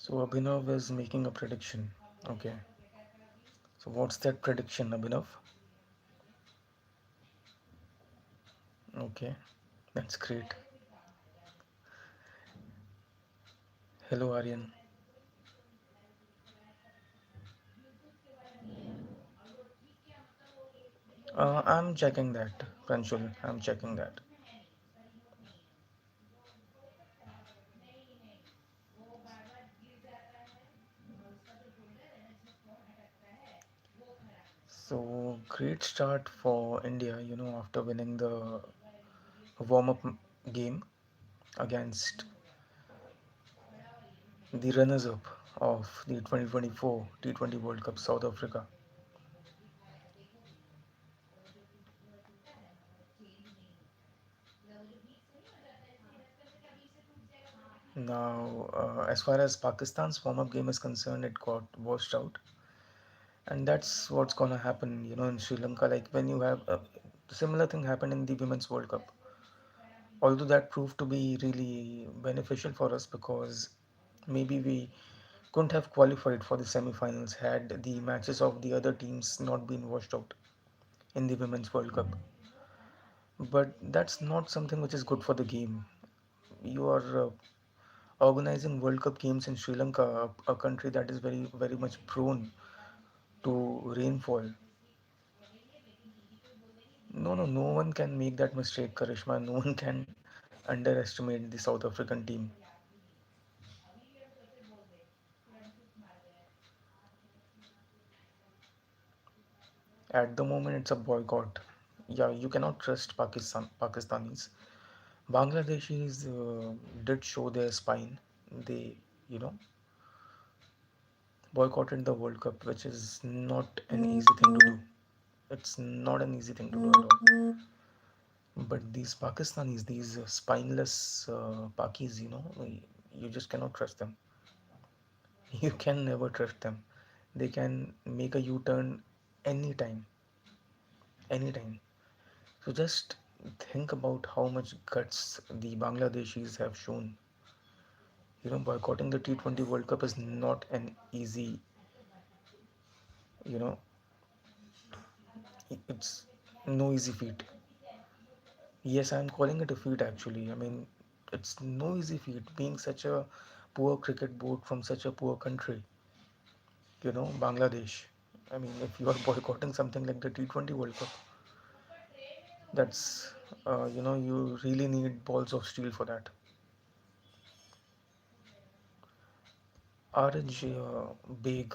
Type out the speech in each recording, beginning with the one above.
So Abhinav is making a prediction. Okay. So what's that prediction, Abhinav? Okay. That's great. Hello, Aryan. I'm checking that, Pranshul. I'm checking that. So great start for India, after winning the warm-up game against the runners-up of the 2024 T20 World Cup, South Africa. Now, as far as Pakistan's warm-up game is concerned, it got washed out, and that's what's gonna happen, in Sri Lanka. Like when you have a similar thing happened in the Women's World Cup. Although that proved to be really beneficial for us because maybe we couldn't have qualified for the semi-finals had the matches of the other teams not been washed out in the Women's World Cup. But that's not something which is good for the game. You are organizing World Cup games in Sri Lanka, a country that is very, very much prone to rainfall. No, no, no one can make that mistake, Karishma. No one can underestimate the South African team. At the moment, it's a boycott. Yeah, you cannot trust Pakistanis. Bangladeshis did show their spine. They, you know, boycotted the World Cup, which is not an easy thing to do. It's not an easy thing to do at all. But these Pakistanis, these spineless Pakis, you just cannot trust them. You can never trust them. They can make a U-turn anytime, anytime. So just think about how much guts the Bangladeshis have shown. Boycotting the T20 World Cup is not an easy, you know, it's no easy feat. Yes, I'm calling it a feat actually. I mean, it's no easy feat being such a poor cricket board from such a poor country, Bangladesh. I mean, if you are boycotting something like the T20 World Cup, that's, you really need balls of steel for that. RJ Beg,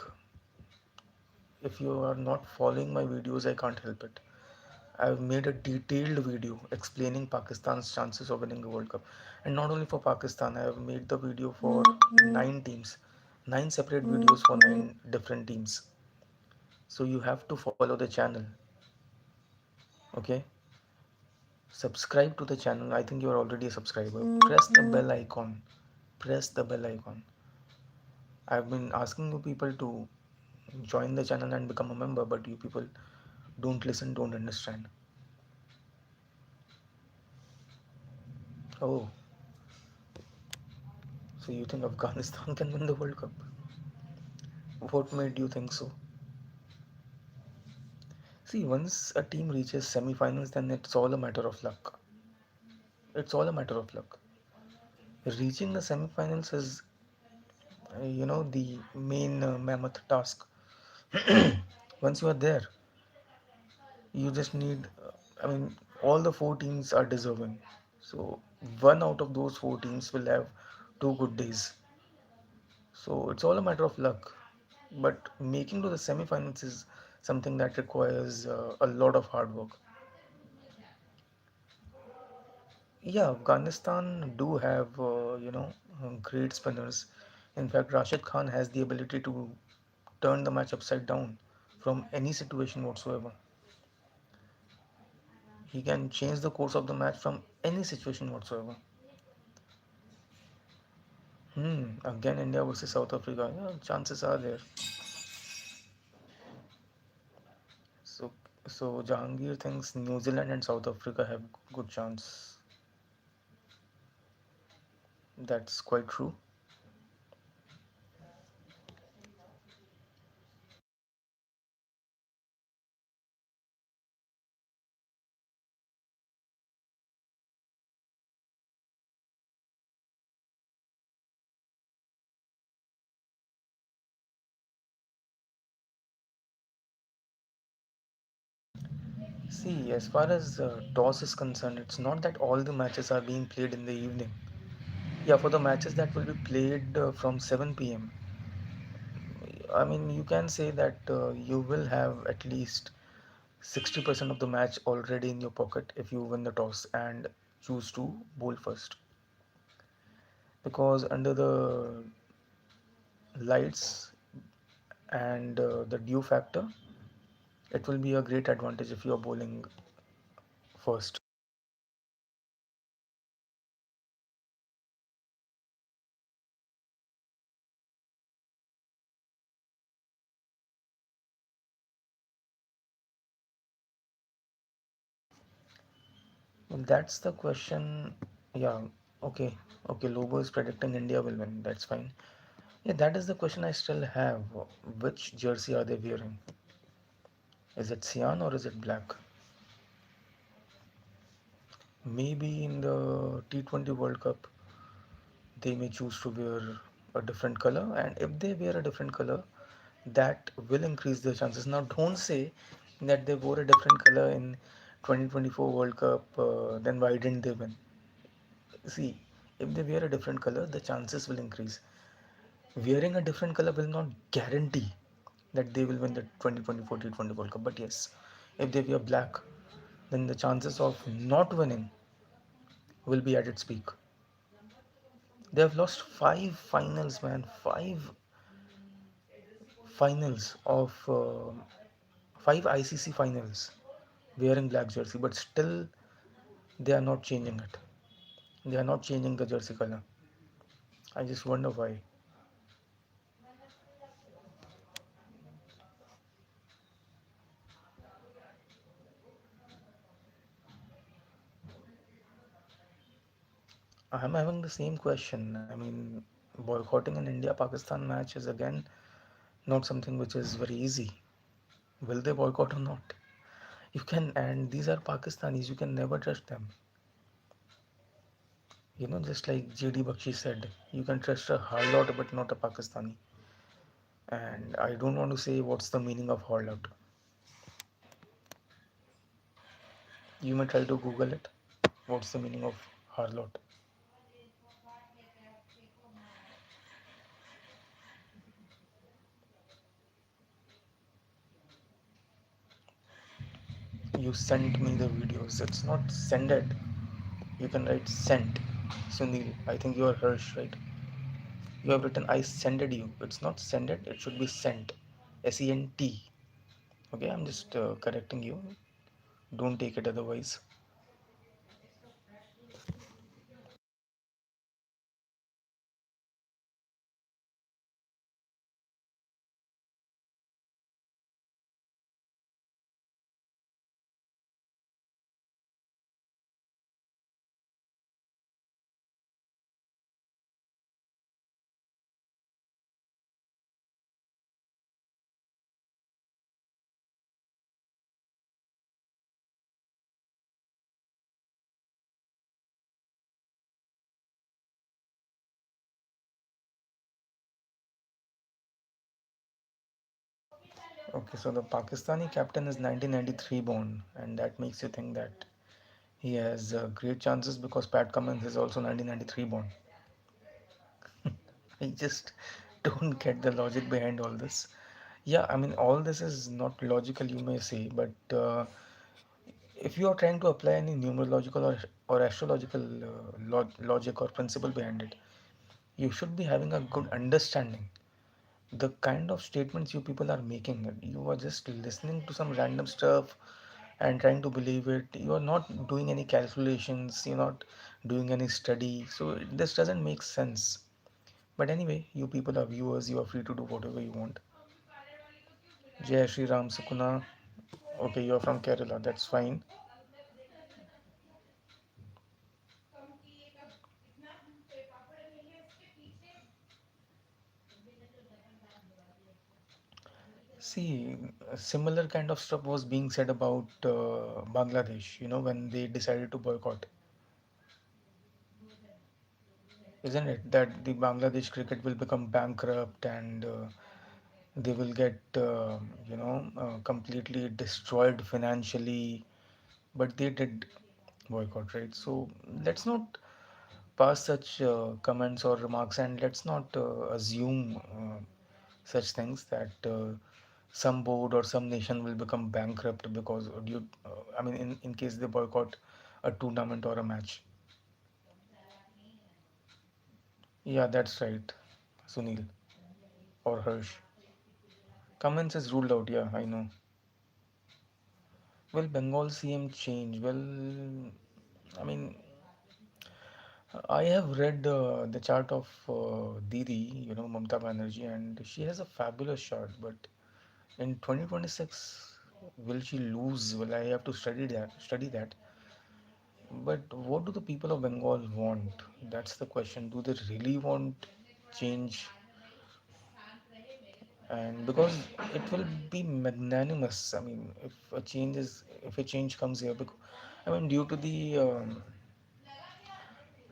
if you are not following my videos, I can't help it. I've made a detailed video explaining Pakistan's chances of winning the World Cup. And not only for Pakistan, I have made the video for nine teams, nine separate videos for nine different teams. So you have to follow the channel. Okay? Subscribe to the channel. I think you are already a subscriber. Press the bell icon. Press the bell icon. I've been asking you people to join the channel and become a member, but you people don't listen, don't understand. Oh, so you think Afghanistan can win the World Cup? What made you think so? See, once a team reaches semi-finals, then it's all a matter of luck. It's all a matter of luck. Reaching the semi-finals is, the main mammoth task. Once you are there, you just need, I mean, all the four teams are deserving. So one out of those four teams will have two good days. So it's all a matter of luck. But making to the semi-finals is something that requires a lot of hard work. Yeah, Afghanistan do have, great spinners. In fact, Rashid Khan has the ability to turn the match upside down from any situation whatsoever. He can change the course of the match from any situation whatsoever. Again, India versus South Africa. Yeah, chances are there. So, so Jahangir thinks New Zealand and South Africa have good chance. That's quite true. See, as far as toss is concerned, it's not that all the matches are being played in the evening. Yeah, for the matches that will be played from 7 p.m., I mean, you can say that you will have at least 60% of the match already in your pocket if you win the toss and choose to bowl first. Because under the lights and the dew factor, it will be a great advantage if you are bowling first. That's the question. Yeah, okay. Okay, Lobo is predicting India will win. That's fine. Yeah, that is the question I still have. Which jersey are they wearing? Is it cyan or is it black? Maybe in the T20 World Cup, they may choose to wear a different color, and if they wear a different color, that will increase their chances. Now, don't say that they wore a different color in 2024 World Cup, then why didn't they win? See, if they wear a different color, the chances will increase. Wearing a different color will not guarantee that they will win the 2024 T20 World Cup. But yes, if they wear black, then the chances of not winning will be at its peak. They have lost five finals, man. Five finals of five ICC finals wearing black jersey, but still they are not changing it. They are not changing the jersey color. I just wonder why. I'm having the same question. I mean, boycotting an India Pakistan match is again not something which is very easy. Will they boycott or not? You can, and these are Pakistanis, you can never trust them. Just like JD Bakshi said, you can trust a harlot but not a Pakistani. And I don't want to say what's the meaning of harlot. You may try to Google it. What's the meaning of harlot? You sent me the videos. It's not sended. You can write sent. Sunil, I think you are Hirsch, right? You have written I sended you. It's not sended. It should be sent. SENT. Okay, I'm just correcting you. Don't take it otherwise. Okay, so the Pakistani captain is 1993 born, and that makes you think that he has great chances because Pat Cummins is also 1993 born. I just don't get the logic behind all this. Yeah, I mean, all this is not logical, you may say, but if you are trying to apply any numerological or astrological logic or principle behind it, you should be having a good understanding. The kind of statements you people are making, you are just listening to some random stuff and trying to believe it. You are not doing any calculations, you're not doing any study, so this doesn't make sense. But anyway, you people are viewers, you are free to do whatever you want. Jai Shri Ram Sukuna. Okay, you're from Kerala, that's fine. See, a similar kind of stuff was being said about Bangladesh, when they decided to boycott, isn't it? That the Bangladesh cricket will become bankrupt and they will get, completely destroyed financially. but they did boycott, right? So let's not pass such comments or remarks, and let's not assume such things that some board or some nation will become bankrupt because due, I mean, in case they boycott a tournament or a match. Yeah, that's right, Sunil or Harsh. Cummins is ruled out. Yeah, I know. Well, Bengal CM change. Well, I mean, I have read the chart of Didi, Mamata Banerjee, and she has a fabulous chart. But in 2026, will she lose? Well, I have to study that. Study that. But what do the people of Bengal want? That's the question. Do they really want change? And because it will be magnanimous. I mean, if a change comes here, because I mean, due to the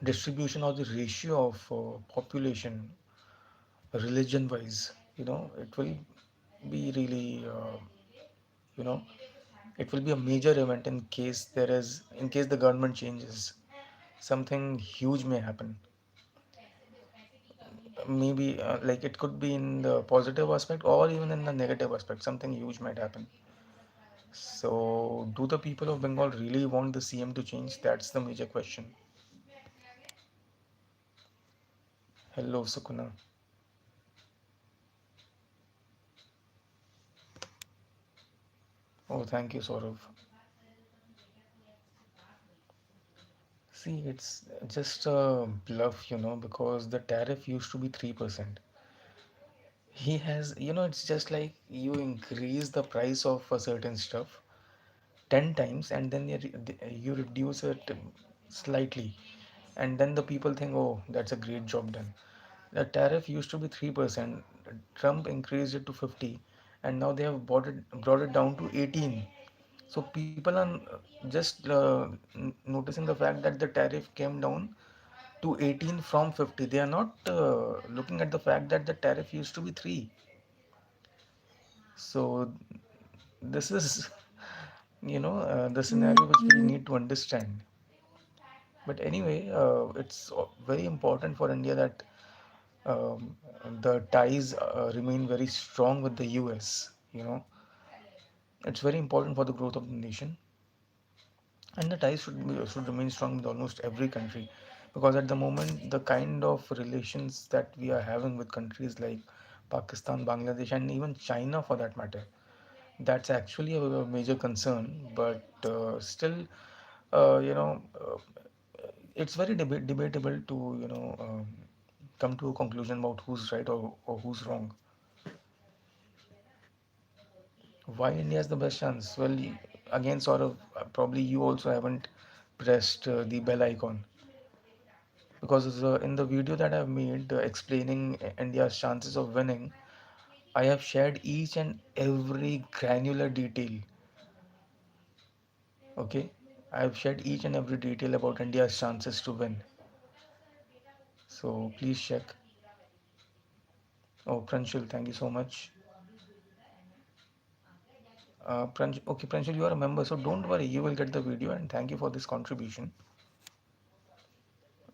distribution or the ratio of population, religion wise, it will be really, you know, it will be a major event in case the government changes, something huge may happen. Maybe like it could be in the positive aspect or even in the negative aspect, something huge might happen. So, do the people of Bengal really want the CM to change? That's the major question. Hello, Sukuna. Oh, thank you, Saurav. See, it's just a bluff, because the tariff used to be 3%. He has, it's just like you increase the price of a certain stuff 10 times and then you reduce it slightly. And then the people think, oh, that's a great job done. The tariff used to be 3%. Trump increased it to 50, and now they have brought it down to 18. So people are just noticing the fact that the tariff came down to 18 from 50. They are not looking at the fact that the tariff used to be 3. So this is, the scenario which we need to understand. But anyway, it's very important for India that um, the ties remain very strong with the US. It's very important for the growth of the nation, and the ties should remain strong with almost every country, because at the moment the kind of relations that we are having with countries like Pakistan, Bangladesh, and even China for that matter, that's actually a major concern. But still, uh, you know, uh, it's very debatable to come to a conclusion about who's right or who's wrong. Why India has the best chance? Well, again, sort of, probably you also haven't pressed the bell icon, because in the video that I've made explaining India's chances of winning, I have shared each and every granular detail. Okay, I have shared each and every detail about India's chances to win. So please check. Oh, Pranshul, thank you so much. Okay, Pranshul, you are a member, so don't worry, you will get the video, and thank you for this contribution.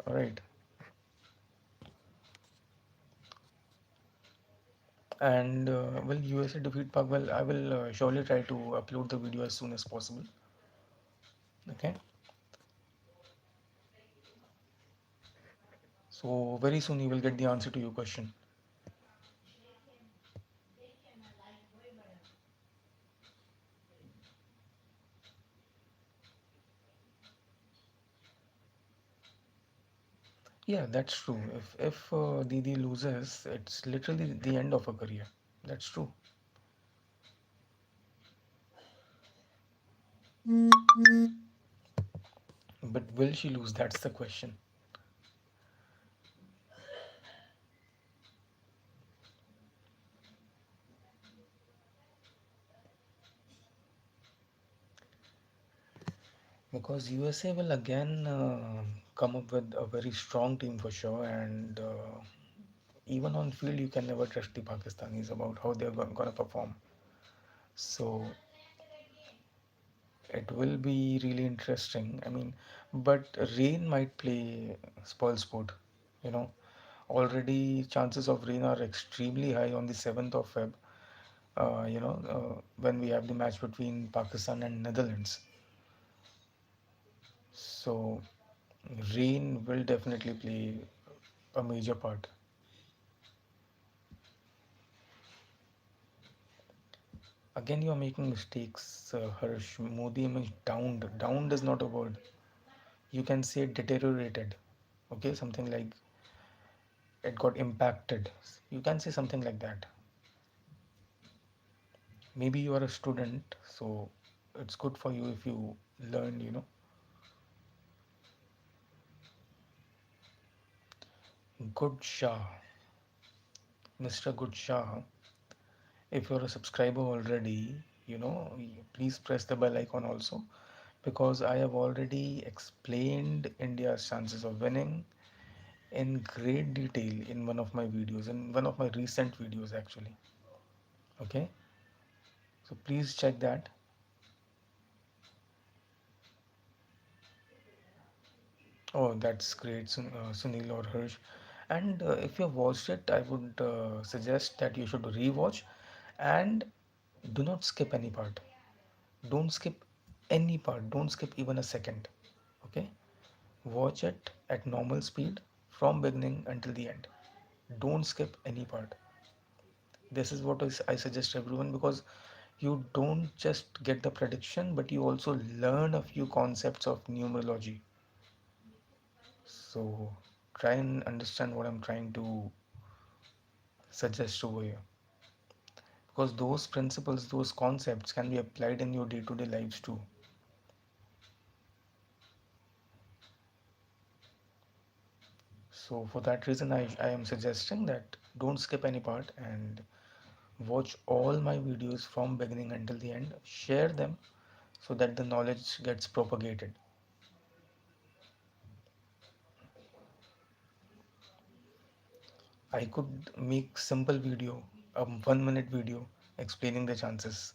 All right. And will USA defeat Pak? Well, I will surely try to upload the video as soon as possible. Okay. So very soon you will get the answer to your question. Yeah, that's true. If Didi loses, it's literally the end of her career. That's true. But will she lose? That's the question. Because USA will again come up with a very strong team for sure, and even on field you can never trust the Pakistanis about how they're going to perform. So It will be really interesting. I mean, but rain might play spoil sport. You know, already chances of rain are extremely high on the 7th of Feb. When we have the match between Pakistan and Netherlands. So rain will definitely play a major part. Again, you are making mistakes, Harsh. Modi means downed. Downed is not a word. You can say deteriorated. Okay, something like it got impacted. You can say something like that. Maybe you are a student, so it's good for you if you learn. Good Shah, Mr. Good Shah. If you're a subscriber already, please press the bell icon also, because I have already explained India's chances of winning in great detail in one of my videos, in one of my recent videos actually. Okay, so please check that. Oh, that's great, Sunil or Hirsch. And if you have watched it, I would suggest that you should rewatch and do not skip any part. Don't skip any part. Don't skip even a second. Okay? Watch it at normal speed from beginning until the end. Don't skip any part. This is what I suggest everyone, because you don't just get the prediction, but you also learn a few concepts of numerology. So try and understand what I'm trying to suggest over here, because those principles, those concepts can be applied in your day-to-day lives too. So for that reason, I am suggesting that don't skip any part and watch all my videos from beginning until the end. Share them so that the knowledge gets propagated. I could make simple video, a 1 minute video explaining the chances,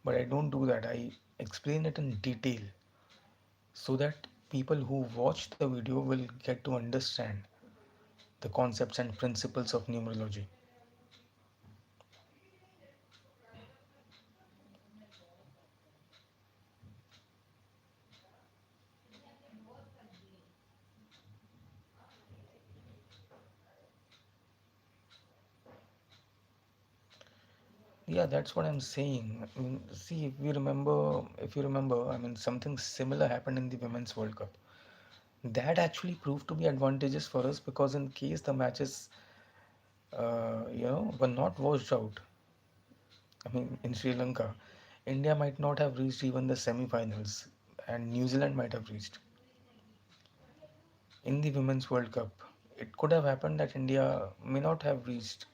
but I don't do that. I explain it in detail so that people who watch the video will get to understand the concepts and principles of numerology. Yeah, that's what I'm saying. I mean, see, if you remember, I mean, something similar happened in the Women's World Cup. That actually proved to be advantageous for us, because in case the matches, were not washed out, I mean, in Sri Lanka, India might not have reached even the semi-finals, and New Zealand might have reached. In the Women's World Cup, it could have happened that India may not have reached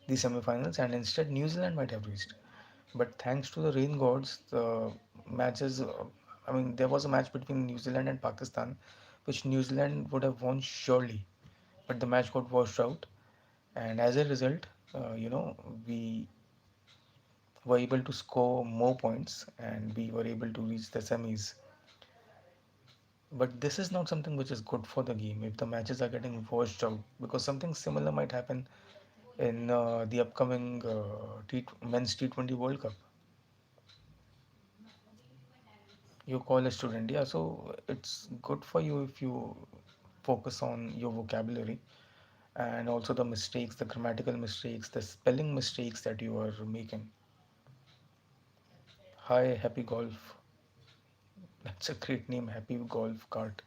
the semi-finals, and instead New Zealand might have reached. But thanks to the rain gods, the matches, I mean, there was a match between New Zealand and Pakistan, which New Zealand would have won surely, but the match got washed out, and as a result, uh, you know, we were able to score more points and we were able to reach the semis. But this is not something which is good for the game if the matches are getting washed out, because something similar might happen in the upcoming men's T20 World Cup. You call a student, yeah, so it's good for you if you focus on your vocabulary and also the mistakes, the grammatical mistakes, the spelling mistakes that you are making. Hi, Happy Golf. That's a great name, Happy Golf Cart.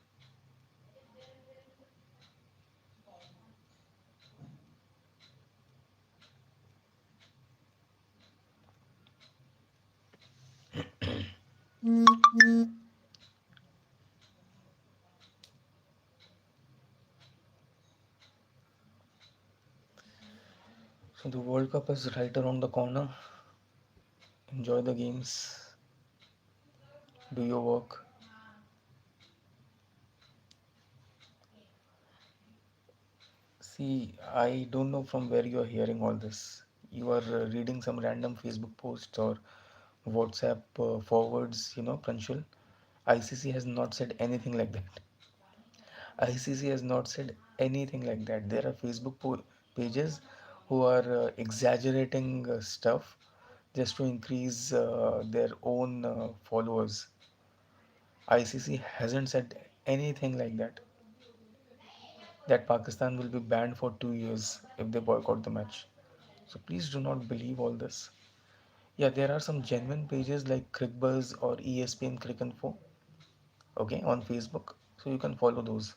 So the World Cup is right around the corner. Enjoy the games, do your work. See, I don't know from where you are hearing all this. You are reading some random Facebook posts or WhatsApp forwards, Pranshul, ICC has not said anything like that. ICC has not said anything like that. There are pages who are exaggerating stuff just to increase their own followers. ICC hasn't said anything like that. That Pakistan will be banned for 2 years if they boycott the match. So please do not believe all this. Yeah, there are some genuine pages like CricBuzz or ESPN Cricinfo, okay, on Facebook. So you can follow those.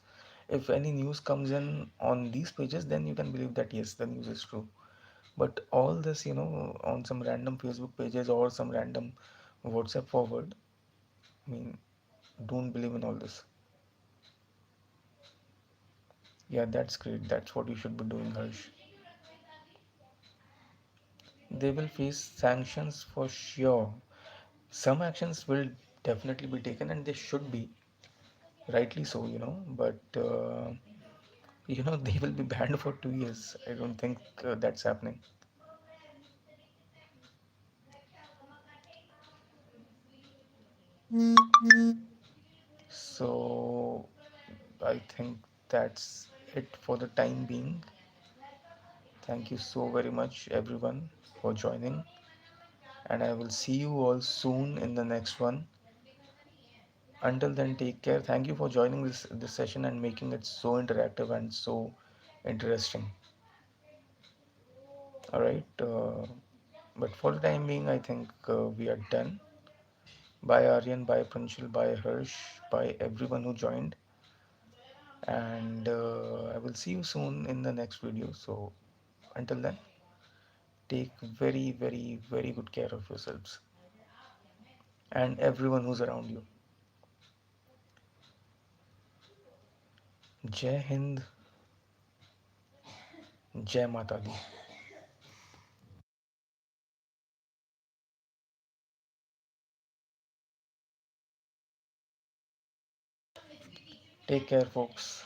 If any news comes in on these pages, then you can believe that yes, the news is true. But all this, on some random Facebook pages or some random WhatsApp forward, I mean, don't believe in all this. Yeah, that's great. That's what you should be doing, Harsh. They will face sanctions for sure. Some actions will definitely be taken, and they should be, rightly so, but they will be banned for 2 years. I don't think that's happening. So I think that's it for the time being. Thank you so very much, everyone, for joining, and I will see you all soon in the next one. Until then, take care. Thank you for joining this session and making it so interactive and so interesting. All right. But for the time being, I think we are done. Bye, Aryan. Bye, Pranshul. Bye, Harsh. Bye, everyone who joined. And I will see you soon in the next video. So until then, take very, very, very good care of yourselves and everyone who's around you. Jai Hind, Jai Mata Di. Take care, folks.